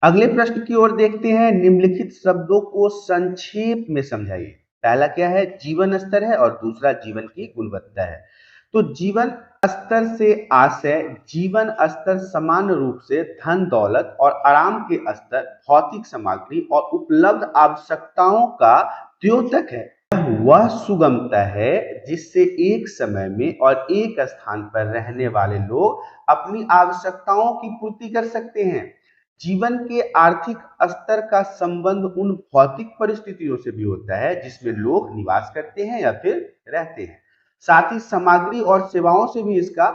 अगले प्रश्न की ओर देखते हैं। निम्नलिखित शब्दों को संक्षेप में समझाइए। पहला क्या है? जीवन स्तर है और दूसरा जीवन की गुणवत्ता है। तो जीवन स्तर से आशय जीवन स्तर सामान्य रूप से धन दौलत और आराम के स्तर, भौतिक सामग्री और उपलब्ध आवश्यकताओं का द्योतक है। वह सुगमता है जिससे एक समय में और एक स्थान पर रहने वाले लोग अपनी आवश्यकताओं की पूर्ति कर सकते हैं। जीवन के आर्थिक स्तर का संबंध उन भौतिक परिस्थितियों से भी होता है जिसमें लोग निवास करते हैं या फिर रहते हैं। साथ ही सामग्री और सेवाओं से भी इसका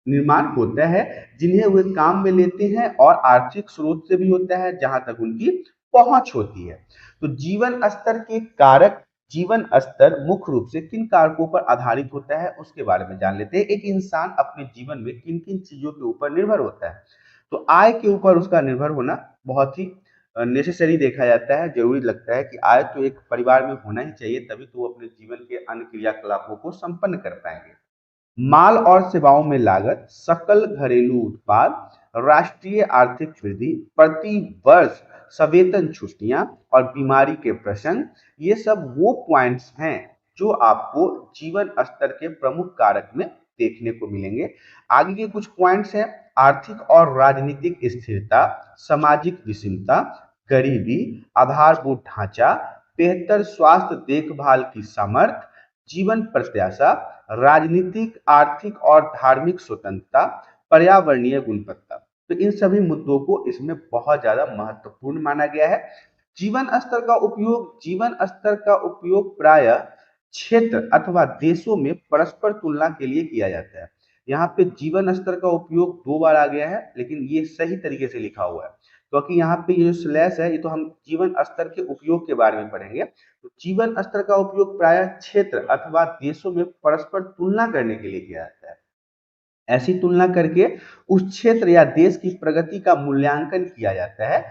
निर्माण होता है जिन्हें वे काम में लेते हैं, और आर्थिक स्रोत से भी होता है जहां तक उनकी पहुंच होती है। तो जीवन स्तर के कारक, जीवन स्तर मुख्य रूप से किन कारकों पर आधारित होता है उसके बारे में जान लेते हैं। एक इंसान अपने जीवन में किन किन चीजों के ऊपर निर्भर होता है। तो आय के ऊपर उसका निर्भर होना बहुत ही नेसेसरी देखा जाता है, जरूरी लगता है कि आय तो एक परिवार में होना ही चाहिए, तभी तो वो अपने जीवन के अन्य क्रियाकलापों को संपन्न कर पाएंगे। माल और सेवाओं में लागत, सकल घरेलू उत्पाद, राष्ट्रीय आर्थिक वृद्धि, प्रति वर्ष सवेतन छुट्टियां और बीमारी के प्रसंग, ये सब वो पॉइंट्स हैं जो आपको जीवन स्तर के प्रमुख कारक में देखने को मिलेंगे। आगे के कुछ पॉइंट्स हैं। आर्थिक और राजनीतिक स्थिरता, सामाजिक विषमता, गरीबी, आधारभूत ढांचा, बेहतर स्वास्थ्य देखभाल की सामर्थ्य, जीवन प्रत्याशा, राजनीतिक, आर्थिक और धार्मिक स्वतंत्रता, पर्यावरणीय गुणवत्ता। तो इन सभी मुद्दों को इसमें बहुत ज्यादा महत्वपूर्ण माना गया है। जीवन स्तर का उपयोग प्राय क्षेत्र अथवा देशों में परस्पर तुलना के लिए किया जाता है। यहाँ पे जीवन स्तर का उपयोग 2 बार आ गया है, लेकिन ये सही तरीके से लिखा हुआ है, क्योंकि यहाँ पे ये जो स्लैश है ये तो हम जीवन स्तर के उपयोग के बारे में पढ़ेंगे। तो जीवन स्तर का उपयोग प्राय क्षेत्र अथवा देशों में परस्पर तुलना करने के लिए किया जाता है। ऐसी तुलना करके उस क्षेत्र या देश की प्रगति का मूल्यांकन किया जाता है।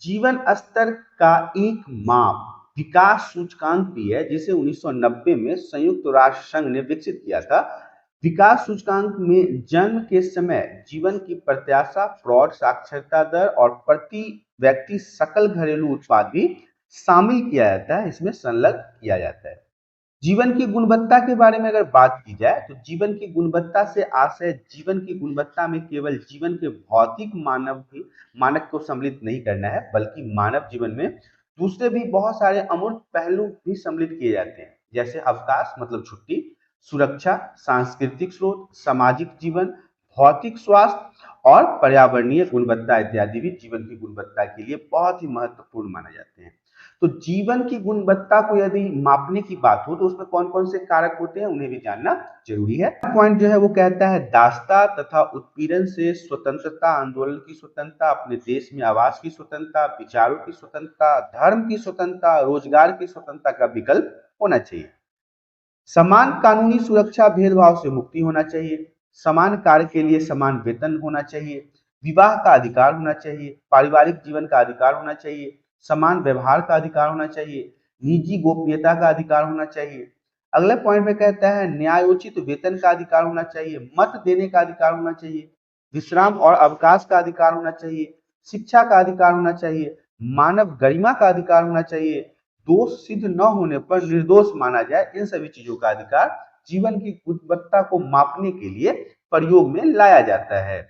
जीवन स्तर का एक माप विकास सूचकांक भी है, जिसे 1990 में संयुक्त राष्ट्र संघ ने विकसित किया था। विकास सूचकांक में जन्म के समय जीवन की प्रत्याशा, प्रौढ़ साक्षरता दर और प्रति व्यक्ति सकल घरेलू उत्पाद भी शामिल किया जाता है, इसमें संलग्न किया जाता है। जीवन की गुणवत्ता के बारे में अगर बात की जाए तो जीवन की गुणवत्ता से आशय जीवन की गुणवत्ता में केवल जीवन के भौतिक मानक को सम्मिलित नहीं करना है, बल्कि मानव जीवन में दूसरे भी बहुत सारे अमूर्त पहलू भी सम्मिलित किए जाते हैं, जैसे अवकाश मतलब छुट्टी, सुरक्षा, सांस्कृतिक स्रोत, सामाजिक जीवन, भौतिक स्वास्थ्य और पर्यावरणीय गुणवत्ता इत्यादि भी जीवन की गुणवत्ता के लिए बहुत ही महत्वपूर्ण माने जाते हैं। तो जीवन की गुणवत्ता को यदि मापने की बात हो तो उसमें कौन कौन से कारक होते हैं उन्हें भी जानना जरूरी है। पॉइंट जो है वो कहता है दासता तथा उत्पीड़न से स्वतंत्रता, आंदोलन की स्वतंत्रता, अपने देश में आवास की स्वतंत्रता, विचारों की स्वतंत्रता, धर्म की स्वतंत्रता, रोजगार की स्वतंत्रता का विकल्प होना चाहिए। समान कानूनी सुरक्षा, भेदभाव से मुक्ति होना चाहिए। समान कार्य के लिए समान वेतन होना चाहिए। विवाह का अधिकार होना चाहिए। पारिवारिक जीवन का अधिकार होना चाहिए। समान व्यवहार का अधिकार होना चाहिए। निजी गोपनीयता का अधिकार होना चाहिए। अगले पॉइंट में कहता है न्यायोचित वेतन का अधिकार होना चाहिए। मत देने का अधिकार होना चाहिए। विश्राम और अवकाश का अधिकार होना चाहिए। शिक्षा का अधिकार होना चाहिए। मानव गरिमा का अधिकार होना चाहिए। दोष सिद्ध न होने पर निर्दोष माना जाए। इन सभी चीजों का अधिकार जीवन की गुणवत्ता को मापने के लिए प्रयोग में लाया जाता है।